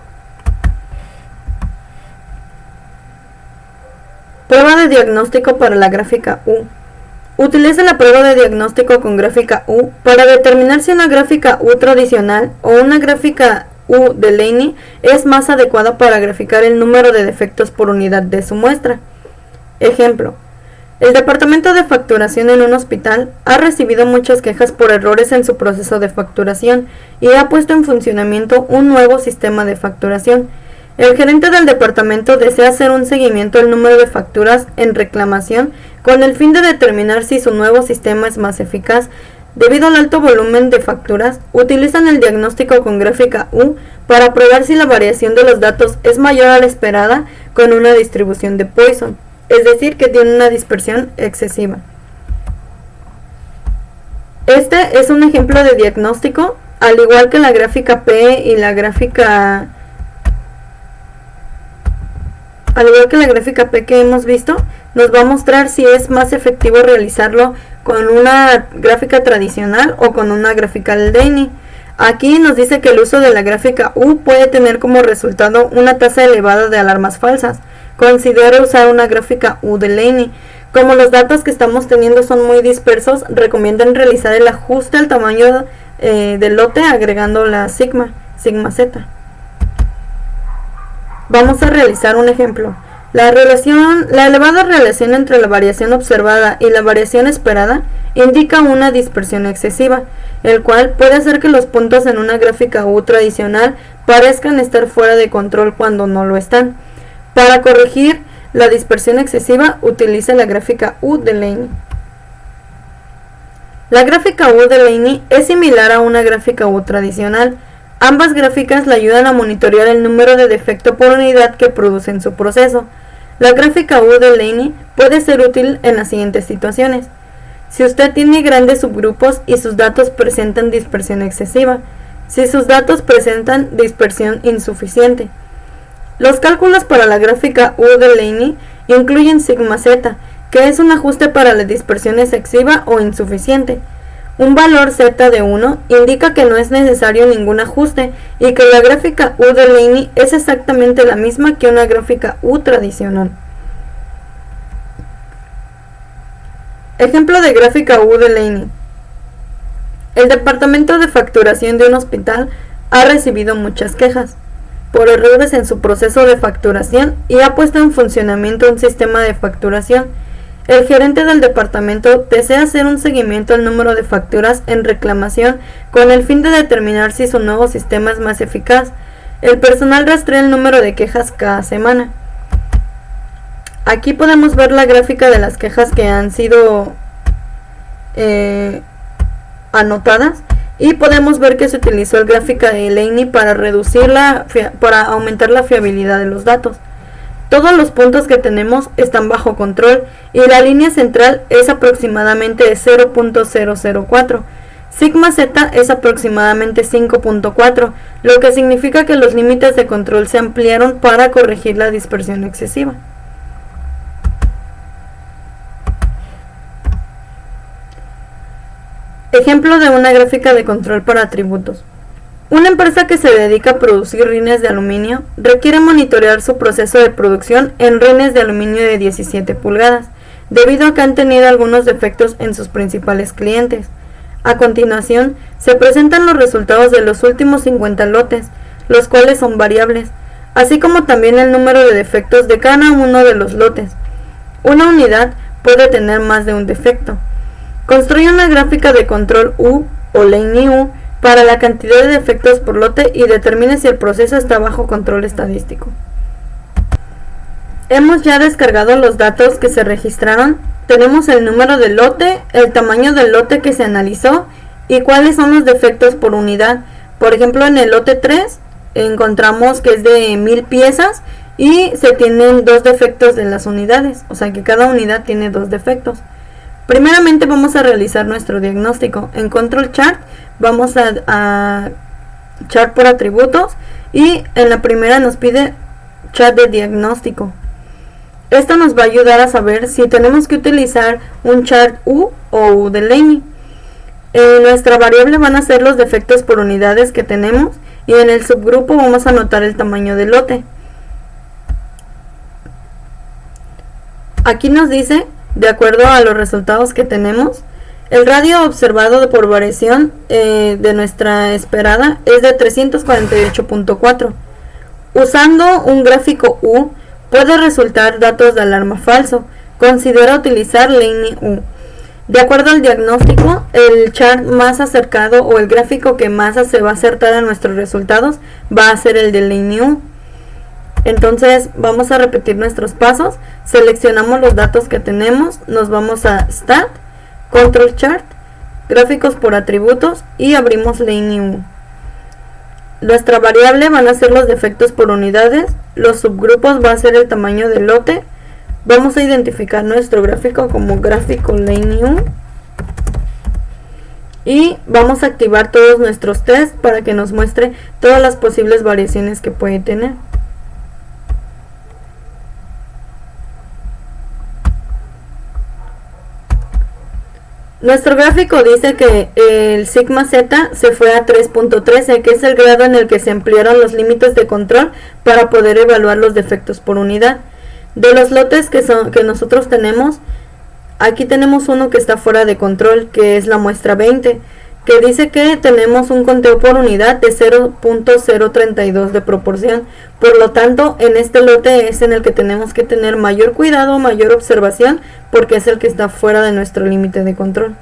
Prueba de diagnóstico para la gráfica U. Utiliza la prueba de diagnóstico con gráfica U para determinar si una gráfica U tradicional o una gráfica U de Laney es más adecuada para graficar el número de defectos por unidad de su muestra. Ejemplo: el departamento de facturación en un hospital ha recibido muchas quejas por errores en su proceso de facturación y ha puesto en funcionamiento un nuevo sistema de facturación. El gerente del departamento desea hacer un seguimiento al número de facturas en reclamación con el fin de determinar si su nuevo sistema es más eficaz. Debido al alto volumen de facturas, utilizan el diagnóstico con gráfica U para probar si la variación de los datos es mayor a la esperada con una distribución de Poisson, es decir, que tiene una dispersión excesiva. Este es un ejemplo de diagnóstico, al igual que la gráfica P y la gráfica P que hemos visto, nos va a mostrar si es más efectivo realizarlo con una gráfica tradicional o con una gráfica Laney. Aquí nos dice que el uso de la gráfica U puede tener como resultado una tasa elevada de alarmas falsas. Considera usar una gráfica U de Laney. Como los datos que estamos teniendo son muy dispersos, recomiendan realizar el ajuste al tamaño del lote agregando la sigma z. Vamos a realizar un ejemplo. La elevada relación entre la variación observada y la variación esperada indica una dispersión excesiva, el cual puede hacer que los puntos en una gráfica U tradicional parezcan estar fuera de control cuando no lo están. Para corregir la dispersión excesiva, utiliza la gráfica U de Laney. La gráfica U de Laney es similar a una gráfica U tradicional. Ambas gráficas le ayudan a monitorear el número de defecto por unidad que produce en su proceso. La gráfica U de Laney puede ser útil en las siguientes situaciones: si usted tiene grandes subgrupos y sus datos presentan dispersión excesiva, si sus datos presentan dispersión insuficiente. Los cálculos para la gráfica U de Laney incluyen sigma z, que es un ajuste para la dispersión excesiva o insuficiente. Un valor z de 1 indica que no es necesario ningún ajuste y que la gráfica U de Laney es exactamente la misma que una gráfica U tradicional. Ejemplo de gráfica U de Laney. El departamento de facturación de un hospital ha recibido muchas quejas por errores en su proceso de facturación y ha puesto en funcionamiento un sistema de facturación. El gerente del departamento desea hacer un seguimiento al número de facturas en reclamación con el fin de determinar si su nuevo sistema es más eficaz. El personal rastrea el número de quejas cada semana. Aquí podemos ver la gráfica de las quejas que han sido anotadas y podemos ver que se utilizó el gráfica de Laney para para aumentar la fiabilidad de los datos. Todos los puntos que tenemos están bajo control y la línea central es aproximadamente de 0.004. Sigma z es aproximadamente 5.4, lo que significa que los límites de control se ampliaron para corregir la dispersión excesiva. Ejemplo de una gráfica de control para atributos. Una empresa que se dedica a producir rines de aluminio requiere monitorear su proceso de producción en rines de aluminio de 17 pulgadas. debido a que han tenido algunos defectos en sus principales clientes. A continuación, se presentan los resultados de los últimos 50 lotes, los cuales son variables, así como también el número de defectos de cada uno de los lotes. Una unidad puede tener más de un defecto. Construye una gráfica de control U o Lane U para la cantidad de defectos por lote y determine si el proceso está bajo control estadístico. Hemos ya descargado los datos que se registraron. Tenemos el número del lote, el tamaño del lote que se analizó y cuáles son los defectos por unidad. Por ejemplo, en el lote 3 encontramos que es de 1000 piezas y se tienen 2 defectos de las unidades, o sea que cada unidad tiene 2 defectos. Primeramente vamos a realizar nuestro diagnóstico. En Control Chart vamos a Chart por atributos y en la primera nos pide Chart de diagnóstico. Esto nos va a ayudar a saber si tenemos que utilizar un chart U o U de Laney. Nuestra variable van a ser los defectos por unidades que tenemos y en el subgrupo vamos a anotar el tamaño del lote. Aquí nos dice, de acuerdo a los resultados que tenemos, el radio observado por variación de nuestra esperada es de 348.4. Usando un gráfico U, puede resultar datos de alarma falso. Considera utilizar Laney U. De acuerdo al diagnóstico, el chart más acercado o el gráfico que más se va a acertar a nuestros resultados va a ser el de Laney U. Entonces vamos a repetir nuestros pasos. Seleccionamos los datos que tenemos, nos vamos a Stat, Control Chart, Gráficos por atributos y abrimos Laney U. Nuestra variable van a ser los defectos por unidades, los subgrupos va a ser el tamaño del lote. Vamos a identificar nuestro gráfico como gráfico Laney U y vamos a activar todos nuestros tests para que nos muestre todas las posibles variaciones que puede tener. Nuestro gráfico dice que el sigma z se fue a 3.13, que es el grado en el que se ampliaron los límites de control para poder evaluar los defectos por unidad. De los lotes que nosotros tenemos, aquí tenemos uno que está fuera de control, que es la muestra 20, que dice que tenemos un conteo por unidad de 0.032 de proporción. Por lo tanto, en este lote es en el que tenemos que tener mayor cuidado, mayor observación, porque es el que está fuera de nuestro límite de control.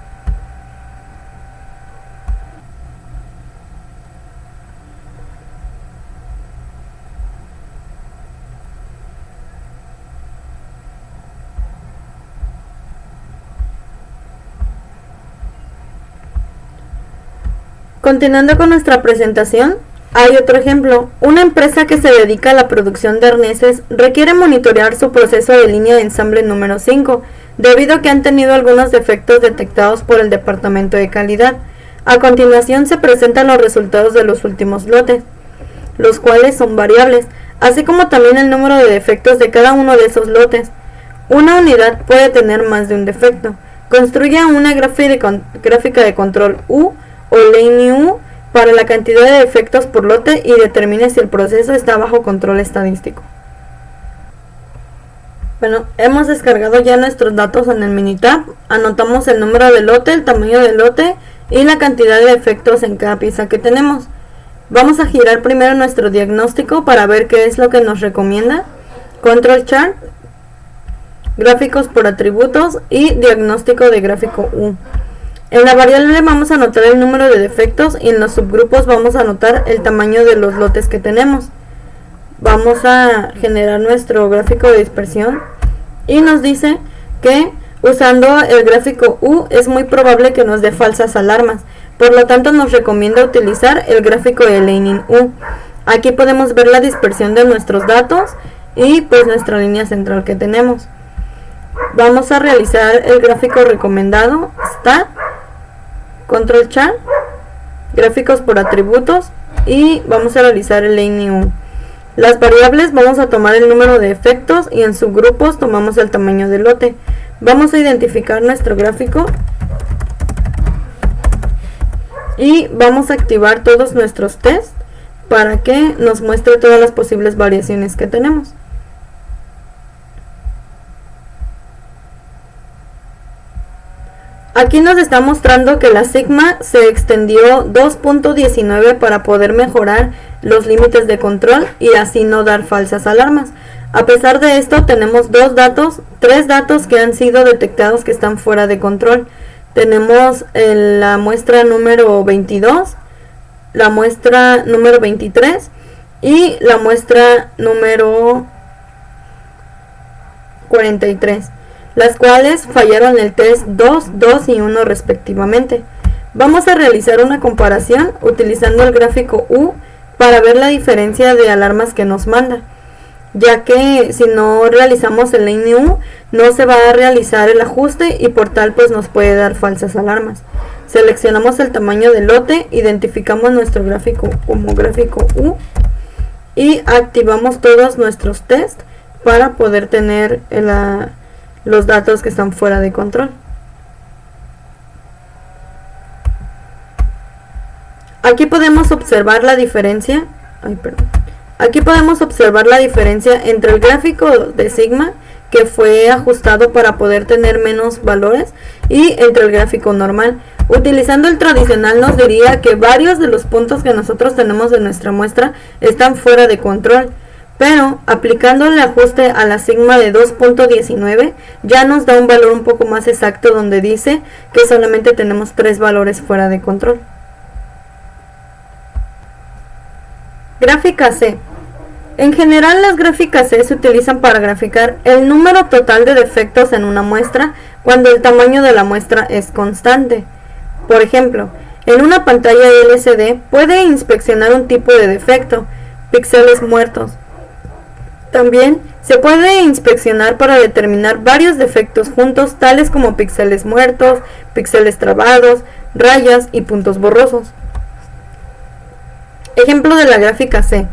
Continuando con nuestra presentación, hay otro ejemplo. Una empresa que se dedica a la producción de arneses requiere monitorear su proceso de línea de ensamble número 5, debido a que han tenido algunos defectos detectados por el departamento de calidad. A continuación se presentan los resultados de los últimos lotes, los cuales son variables, así como también el número de defectos de cada uno de esos lotes. Una unidad puede tener más de un defecto. Construya una gráfica de control U o Laney U para la cantidad de defectos por lote y determine si el proceso está bajo control estadístico. Bueno, hemos descargado ya nuestros datos en el Minitab. Anotamos el número del lote, el tamaño del lote y la cantidad de defectos en cada pieza que tenemos. Vamos a girar primero nuestro diagnóstico para ver qué es lo que nos recomienda. Control Chart, Gráficos por atributos y Diagnóstico de gráfico U. En la variable vamos a anotar el número de defectos y en los subgrupos vamos a anotar el tamaño de los lotes que tenemos. Vamos a generar nuestro gráfico de dispersión y nos dice que usando el gráfico U es muy probable que nos dé falsas alarmas. Por lo tanto nos recomienda utilizar el gráfico de Laney U. Aquí podemos ver la dispersión de nuestros datos y pues nuestra línea central que tenemos. Vamos a realizar el gráfico recomendado, Stat, Control Chart, Gráficos por atributos y vamos a realizar el Laney U. Las variables vamos a tomar el número de efectos y en subgrupos tomamos el tamaño del lote. Vamos a identificar nuestro gráfico y vamos a activar todos nuestros tests para que nos muestre todas las posibles variaciones que tenemos. Aquí nos está mostrando que la sigma se extendió 2.19 para poder mejorar los límites de control y así no dar falsas alarmas. A pesar de esto, tenemos tres datos que han sido detectados que están fuera de control. Tenemos la muestra número 22, la muestra número 23 y la muestra número 43, las cuales fallaron el test 2, 2 y 1 respectivamente. Vamos a realizar una comparación utilizando el gráfico U para ver la diferencia de alarmas que nos manda, ya que si no realizamos el line U no se va a realizar el ajuste y por tal pues nos puede dar falsas alarmas. Seleccionamos el tamaño del lote, identificamos nuestro gráfico como gráfico U y activamos todos nuestros tests para poder tener los datos que están fuera de control. Aquí podemos observar la diferencia. Aquí podemos observar la diferencia entre el gráfico de sigma, que fue ajustado para poder tener menos valores, y entre el gráfico normal. Utilizando el tradicional nos diría que varios de los puntos que nosotros tenemos de nuestra muestra están fuera de control, pero aplicando el ajuste a la sigma de 2.19 ya nos da un valor un poco más exacto, donde dice que solamente tenemos 3 valores fuera de control. Gráfica C. En general, las gráficas C se utilizan para graficar el número total de defectos en una muestra cuando el tamaño de la muestra es constante. Por ejemplo, en una pantalla LCD puede inspeccionar un tipo de defecto, píxeles muertos. También se puede inspeccionar para determinar varios defectos juntos, tales como píxeles muertos, píxeles trabados, rayas y puntos borrosos. Ejemplo de la gráfica C.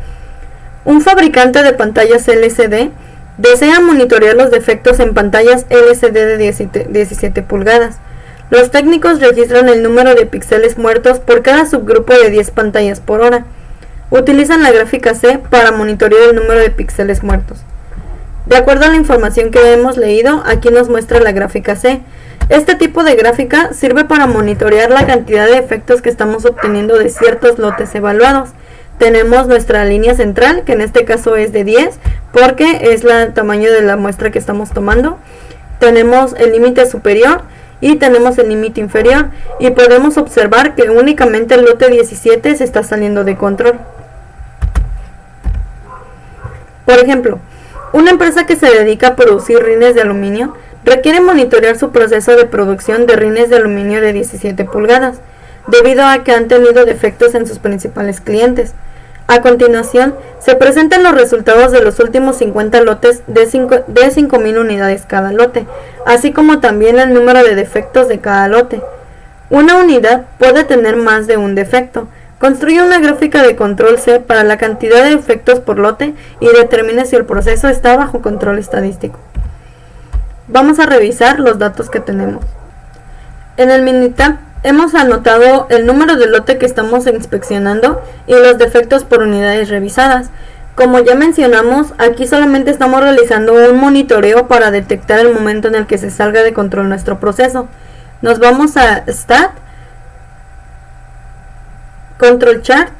Un fabricante de pantallas LCD desea monitorear los defectos en pantallas LCD de 17 pulgadas. Los técnicos registran el número de píxeles muertos por cada subgrupo de 10 pantallas por hora. Utilizan la gráfica C para monitorear el número de píxeles muertos. De acuerdo a la información que hemos leído, aquí nos muestra la gráfica C. Este tipo de gráfica sirve para monitorear la cantidad de efectos que estamos obteniendo de ciertos lotes evaluados. Tenemos nuestra línea central, que en este caso es de 10, porque es el tamaño de la muestra que estamos tomando. Tenemos el límite superior y tenemos el límite inferior, y podemos observar que únicamente el lote 17 se está saliendo de control. Por ejemplo, una empresa que se dedica a producir rines de aluminio requiere monitorear su proceso de producción de rines de aluminio de 17 pulgadas, debido a que han tenido defectos en sus principales clientes. A continuación, se presentan los resultados de los últimos 50 lotes de 5.000 unidades cada lote, así como también el número de defectos de cada lote. Una unidad puede tener más de un defecto. Construye una gráfica de control C para la cantidad de defectos por lote y determine si el proceso está bajo control estadístico. Vamos a revisar los datos que tenemos. En el Minitab hemos anotado el número de lote que estamos inspeccionando y los defectos por unidades revisadas. Como ya mencionamos, aquí solamente estamos realizando un monitoreo para detectar el momento en el que se salga de control nuestro proceso. Nos vamos a Stat, Control Chart,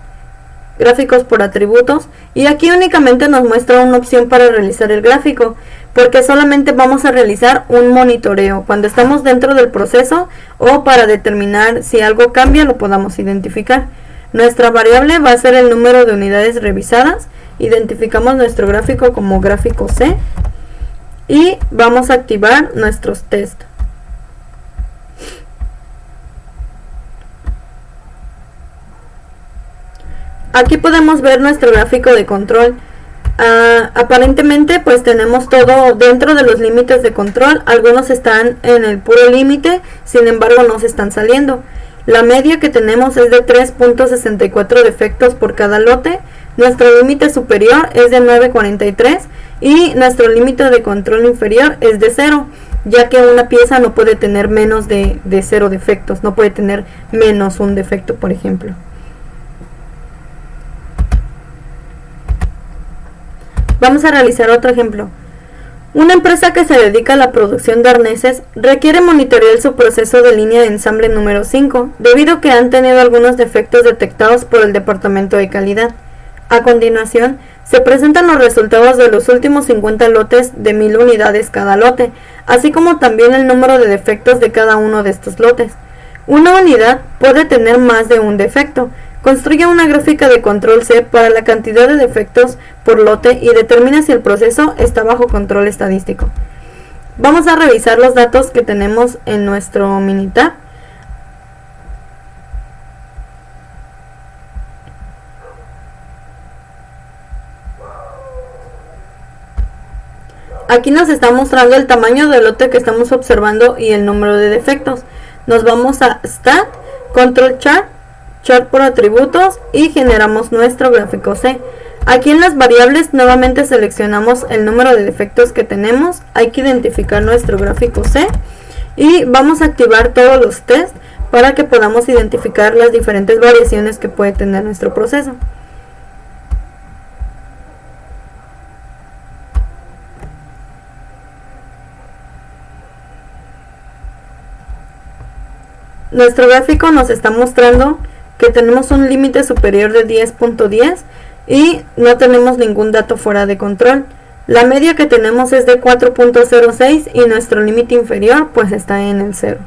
Gráficos por atributos, y aquí únicamente nos muestra una opción para realizar el gráfico, porque solamente vamos a realizar un monitoreo cuando estamos dentro del proceso o para determinar si algo cambia lo podamos identificar. Nuestra variable va a ser el número de unidades revisadas. Identificamos nuestro gráfico como gráfico C y vamos a activar nuestros tests. Aquí podemos ver nuestro gráfico de control. Aparentemente pues tenemos todo dentro de los límites de control. Algunos están en el puro límite, sin embargo no se están saliendo. La media que tenemos es de 3.64 defectos por cada lote. Nuestro límite superior es de 9.43 y nuestro límite de control inferior es de 0, ya que una pieza no puede tener menos de 0 defectos, no puede tener menos un defecto, por ejemplo. Vamos a realizar otro ejemplo. Una empresa que se dedica a la producción de arneses requiere monitorear su proceso de línea de ensamble número 5, debido a que han tenido algunos defectos detectados por el Departamento de Calidad. A continuación, se presentan los resultados de los últimos 50 lotes de 1000 unidades cada lote, así como también el número de defectos de cada uno de estos lotes. Una unidad puede tener más de un defecto. Construye una gráfica de control C para la cantidad de defectos por lote y determina si el proceso está bajo control estadístico. Vamos a revisar los datos que tenemos en nuestro Minitab. Aquí nos está mostrando el tamaño del lote que estamos observando y el número de defectos. Nos vamos a Stat, Control Chart, Chart por atributos y generamos nuestro gráfico C. Aquí en las variables nuevamente seleccionamos el número de defectos que tenemos. Hay que identificar nuestro gráfico C y vamos a activar todos los tests para que podamos identificar las diferentes variaciones que puede tener nuestro proceso. Nuestro gráfico nos está mostrando que tenemos un límite superior de 10.10 y no tenemos ningún dato fuera de control. La media que tenemos es de 4.06 y nuestro límite inferior pues está en el 0.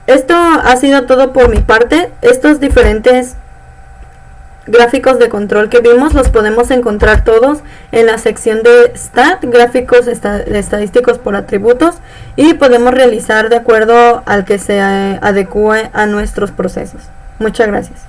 Esto ha sido todo por mi parte. Estos diferentes gráficos de control que vimos los podemos encontrar todos en la sección de Stat, gráficos estadísticos por atributos, y podemos realizar de acuerdo al que se adecue a nuestros procesos. Muchas gracias.